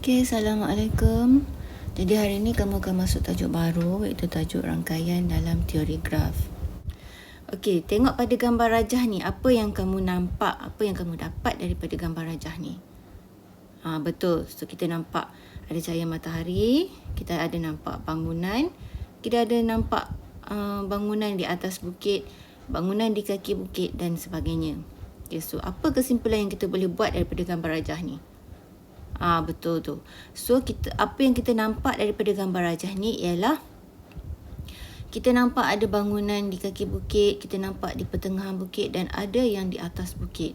Okay, Assalamualaikum. Jadi hari ini kamu akan masuk tajuk baru, iaitu tajuk rangkaian dalam teori graf. Okey, tengok pada gambar rajah ni, apa yang kamu nampak, apa yang kamu dapat daripada gambar rajah ni? Betul. So kita nampak ada cahaya matahari, kita ada nampak bangunan, kita ada nampak bangunan di atas bukit, bangunan di kaki bukit dan sebagainya. Okay, so apa kesimpulan yang kita boleh buat daripada gambar rajah ni? Betul tu. So apa yang kita nampak daripada gambar rajah ni ialah kita nampak ada bangunan di kaki bukit, kita nampak di pertengahan bukit dan ada yang di atas bukit.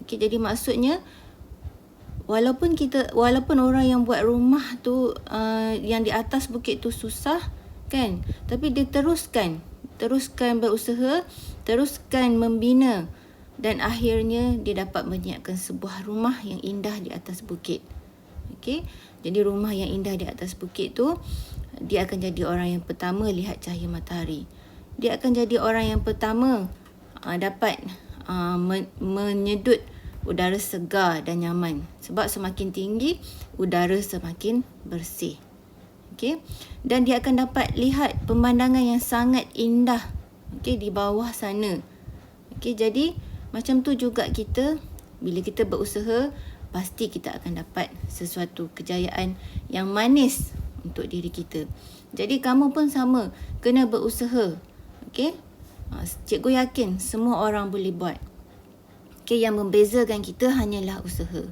Okey, jadi maksudnya walaupun orang yang buat rumah tu yang di atas bukit tu susah kan, tapi dia teruskan berusaha, teruskan membina dan akhirnya dia dapat menyiapkan sebuah rumah yang indah di atas bukit. Okey, jadi rumah yang indah di atas bukit tu, dia akan jadi orang yang pertama lihat cahaya matahari. Dia akan jadi orang yang pertama dapat menyedut udara segar dan nyaman. Sebab semakin tinggi, udara semakin bersih. Okey, dan dia akan dapat lihat pemandangan yang sangat indah, okey, di bawah sana. Okey, jadi macam tu juga kita, bila kita berusaha, pasti kita akan dapat sesuatu kejayaan yang manis untuk diri kita. Jadi kamu pun sama, kena berusaha. Okey? Cikgu yakin semua orang boleh buat. Okey, yang membezakan kita hanyalah usaha.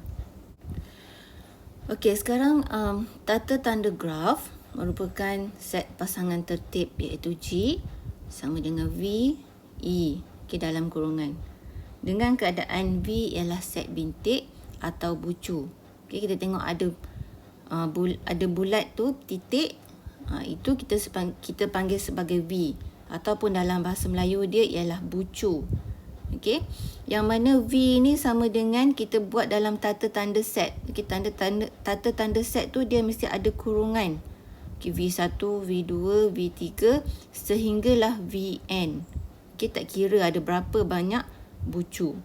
Okey, sekarang tata tanda graf merupakan set pasangan tertib iaitu G sama dengan V, E, okey, dalam kurungan. Dengan keadaan V ialah set bintik atau bucu. Okey, kita tengok ada bulat tu titik, itu kita panggil sebagai V, ataupun dalam bahasa Melayu dia ialah bucu. Okey, yang mana V ni sama dengan kita buat dalam tata tanda set. Okey, tata tanda set tu dia mesti ada kurungan. Okey, V1, V2, V3 sehinggalah Vn. Okey, tak kira ada berapa banyak bucu.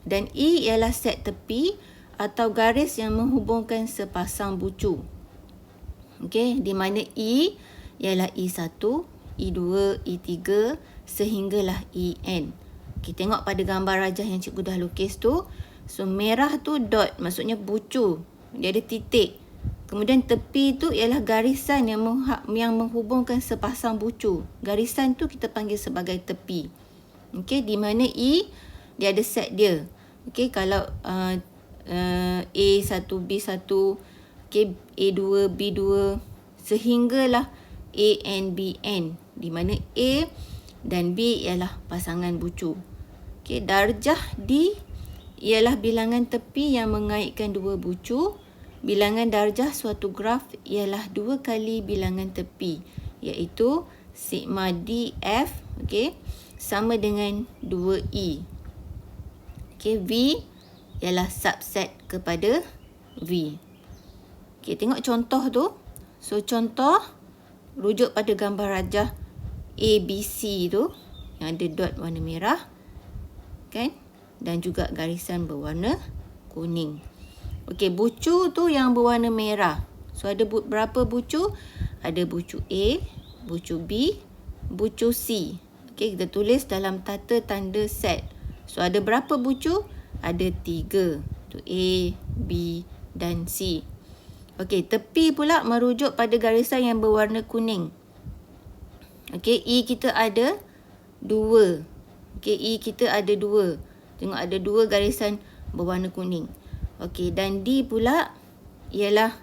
Dan E ialah set tepi atau garis yang menghubungkan sepasang bucu. Okey, di mana E ialah E1, E2, E3 sehinggalah En. Okey, tengok pada gambar rajah yang cikgu dah lukis tu. So merah tu dot, maksudnya bucu. Dia ada titik. Kemudian tepi tu ialah garisan yang menghubungkan sepasang bucu. Garisan tu kita panggil sebagai tepi. Okey, di mana E dia ada set dia. Okey, kalau A1, B1, okay, A2, B2 sehinggalah AN, BN, di mana A dan B ialah pasangan bucu. Okey, darjah D ialah bilangan tepi yang mengaitkan dua bucu. Bilangan darjah suatu graf ialah 2 kali bilangan tepi, iaitu sigma DF, okey, sama dengan 2E. Okay, V ialah subset kepada V. Okay, tengok contoh tu. So, contoh rujuk pada gambar rajah ABC tu yang ada dot warna merah, kan? Dan juga garisan berwarna kuning. Okay, bucu tu yang berwarna merah. So, ada berapa bucu? Ada bucu A, bucu B, bucu C. Okay, kita tulis dalam tata tanda set. So, ada berapa bucu? Ada 3. Tu A, B dan C. Okey, tepi pula merujuk pada garisan yang berwarna kuning. Okey, E kita ada 2. Okey, E kita ada 2. Tengok ada 2 garisan berwarna kuning. Okey, dan D pula ialah,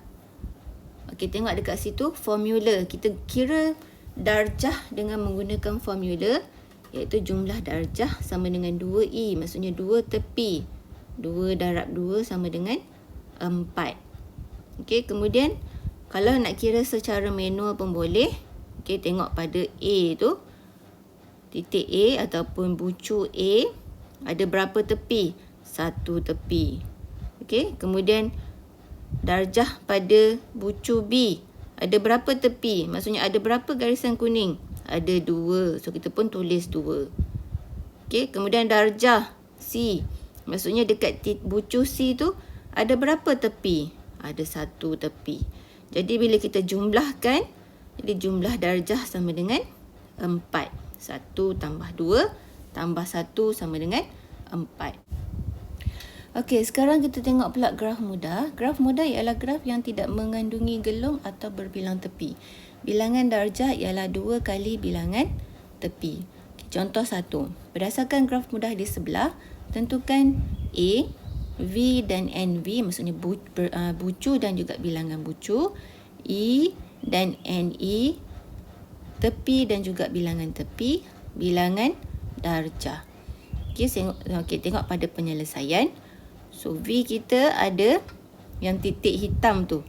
okey, tengok dekat situ formula. Kita kira darjah dengan menggunakan formula, iaitu jumlah darjah sama dengan 2E. Maksudnya 2 tepi. 2 darab 2 sama dengan 4. Okey, kemudian kalau nak kira secara manual pun boleh. Okey, tengok pada A tu. Titik A ataupun bucu A. Ada berapa tepi? 1 tepi. Okey, kemudian darjah pada bucu B. Ada berapa tepi? Maksudnya ada berapa garisan kuning? Ada 2. So, kita pun tulis 2. Okey, kemudian darjah C. Maksudnya dekat bucu C tu ada berapa tepi? ada satu tepi. Jadi bila kita jumlahkan, jadi jumlah darjah sama dengan 4. 1 tambah 2 tambah 1 sama dengan 4. Okey, sekarang kita tengok pula graf mudah. Graf mudah ialah graf yang tidak mengandungi gelung atau berbilang tepi. Bilangan darjah ialah 2 kali bilangan tepi. Contoh 1. Berdasarkan graf mudah di sebelah, tentukan A, V dan NV, maksudnya bucu dan juga bilangan bucu, E dan NE, tepi dan juga bilangan tepi, bilangan darjah. Okey, tengok pada penyelesaian. So, V kita ada yang titik hitam tu.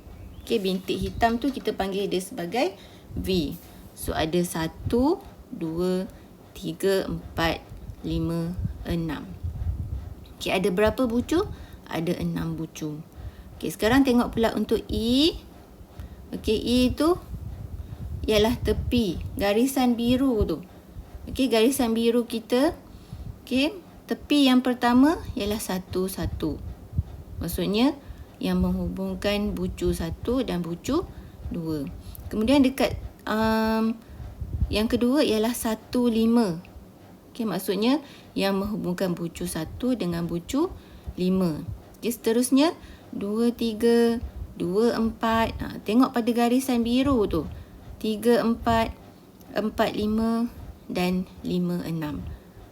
Okey, bintik hitam tu kita panggil dia sebagai V. So, ada 1, 2, 3, 4, 5, 6. Okey, ada berapa bucu? Ada 6 bucu. Okey, sekarang tengok pula untuk E. Okey, E tu ialah tepi, garisan biru tu. Okey, garisan biru kita. Okey, tepi yang pertama ialah 1, 1. Maksudnya yang menghubungkan bucu 1 dan bucu 2. Kemudian dekat yang kedua ialah 1, 5. Okey, maksudnya yang menghubungkan bucu 1 dengan bucu 5. Okey, seterusnya 2, 3, 2, 4. Tengok pada garisan biru tu. 3, 4, 4, 5 dan 5, 6.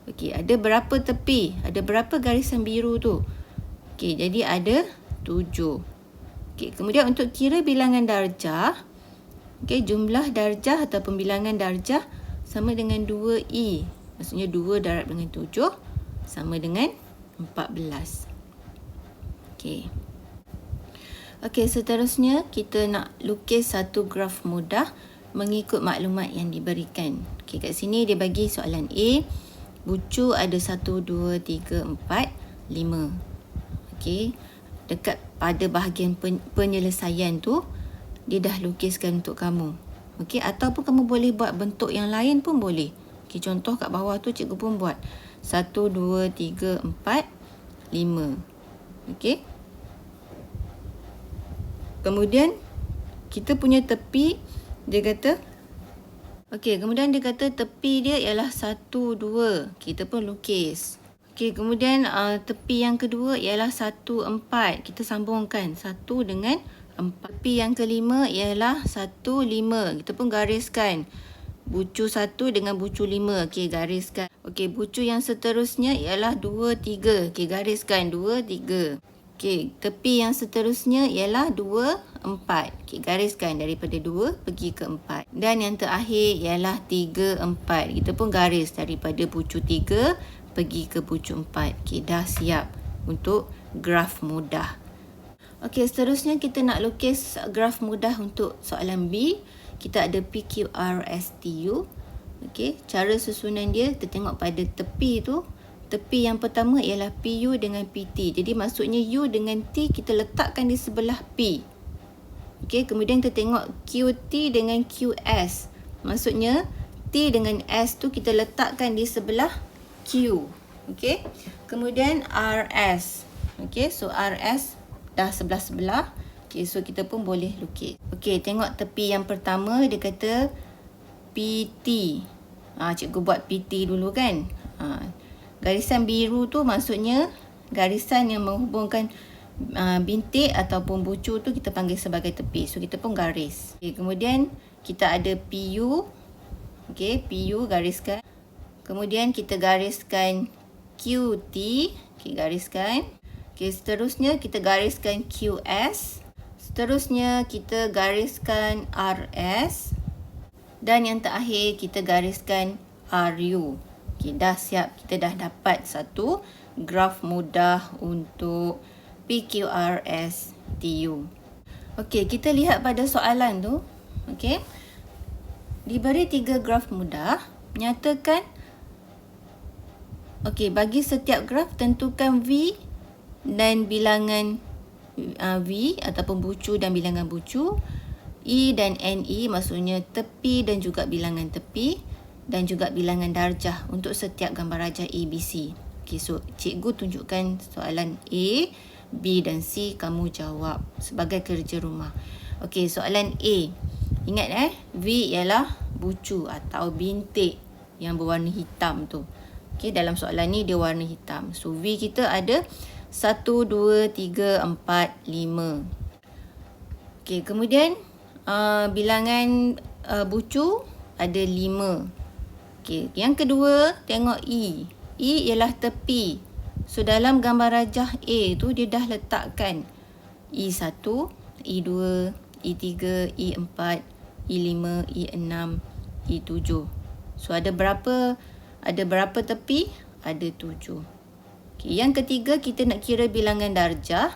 Okey, ada berapa tepi? Ada berapa garisan biru tu? Okey, jadi ada 7. Okey, kemudian untuk kira bilangan darjah, okey, jumlah darjah ataupun bilangan darjah sama dengan 2E. Maksudnya 2 darab dengan 7 sama dengan 14. Okey. Okey, seterusnya kita nak lukis satu graf mudah mengikut maklumat yang diberikan. Okey, kat sini dia bagi soalan A. Bucu ada 1, 2, 3, 4, 5. Okey, dekat pada bahagian penyelesaian tu, dia dah lukiskan untuk kamu. Okey, ataupun kamu boleh buat bentuk yang lain pun boleh. Okey, contoh kat bawah tu cikgu pun buat 1, 2, 3, 4, 5. Okey. Kemudian kita punya tepi, dia kata, okey, kemudian dia kata tepi dia ialah 1, 2. Kita pun lukis. Okey, kemudian tepi yang kedua ialah 1, 4. Kita sambungkan 1 dengan 4. Tepi yang kelima ialah 1, 5. Kita pun gariskan bucu 1 dengan bucu 5. Okey, gariskan. Okey, bucu yang seterusnya ialah 2, 3. Okey, gariskan 2, 3. Okey, tepi yang seterusnya ialah 2, 4. Okey, gariskan daripada 2 pergi ke 4. Dan yang terakhir ialah 3, 4. Kita pun garis daripada bucu 3 pergi ke bucu 4. Okey, dah siap untuk graf mudah. Okey, seterusnya kita nak lukis graf mudah untuk soalan B. Kita ada PQRSTU. Okey, cara susunan dia kita tengok pada tepi tu. Tepi yang pertama ialah PU dengan PT. Jadi maksudnya U dengan T kita letakkan di sebelah P. Okey, kemudian kita tengok QT dengan QS. Maksudnya T dengan S tu kita letakkan di sebelah Q. Okey. Kemudian RS. Okey, so RS dah sebelah-sebelah. Okey, so kita pun boleh lukis. Okey, tengok tepi yang pertama dia kata PT. Cikgu buat PT dulu kan. Garisan biru tu maksudnya garisan yang menghubungkan bintik ataupun bucu tu kita panggil sebagai tepi. So kita pun garis. Okay, kemudian kita ada PU. Okey, PU gariskan. Kemudian kita gariskan QT. Okey, gariskan. Okey, seterusnya kita gariskan QS. Seterusnya kita gariskan RS. Dan yang terakhir kita gariskan RU. Okey, dah siap. Kita dah dapat satu graf mudah untuk PQRSTU. Okey, kita lihat pada soalan tu. Okey. Diberi 3 graf mudah. Nyatakan. Okey, bagi setiap graf tentukan V dan bilangan V ataupun bucu dan bilangan bucu. E dan NE maksudnya tepi dan juga bilangan tepi. Dan juga bilangan darjah untuk setiap gambar rajah ABC. Okey, so cikgu tunjukkan soalan A. B dan C kamu jawab sebagai kerja rumah. Okey, soalan A. Ingat V ialah bucu atau bintik yang berwarna hitam tu. Okey, dalam soalan ni dia warna hitam. So V kita ada 1, 2, 3, 4, 5. Okey, kemudian bilangan bucu ada 5. Okey, yang kedua tengok E. E ialah tepi. So dalam gambar rajah A tu dia dah letakkan E1, E2, E3, E4, E5, E6, E7. So ada berapa tepi? Ada 7. Okay, yang ketiga kita nak kira bilangan darjah.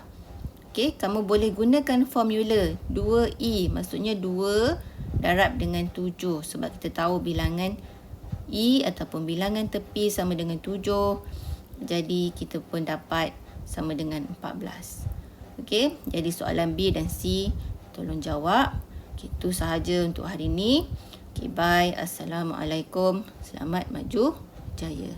Okay, kamu boleh gunakan formula 2E. Maksudnya 2 darab dengan 7. Sebab kita tahu bilangan E ataupun bilangan tepi sama dengan 7. Jadi kita pun dapat sama dengan 14. Okey, jadi soalan B dan C tolong jawab. Itu sahaja untuk hari ini. Okey, bye. Assalamualaikum. Selamat maju jaya.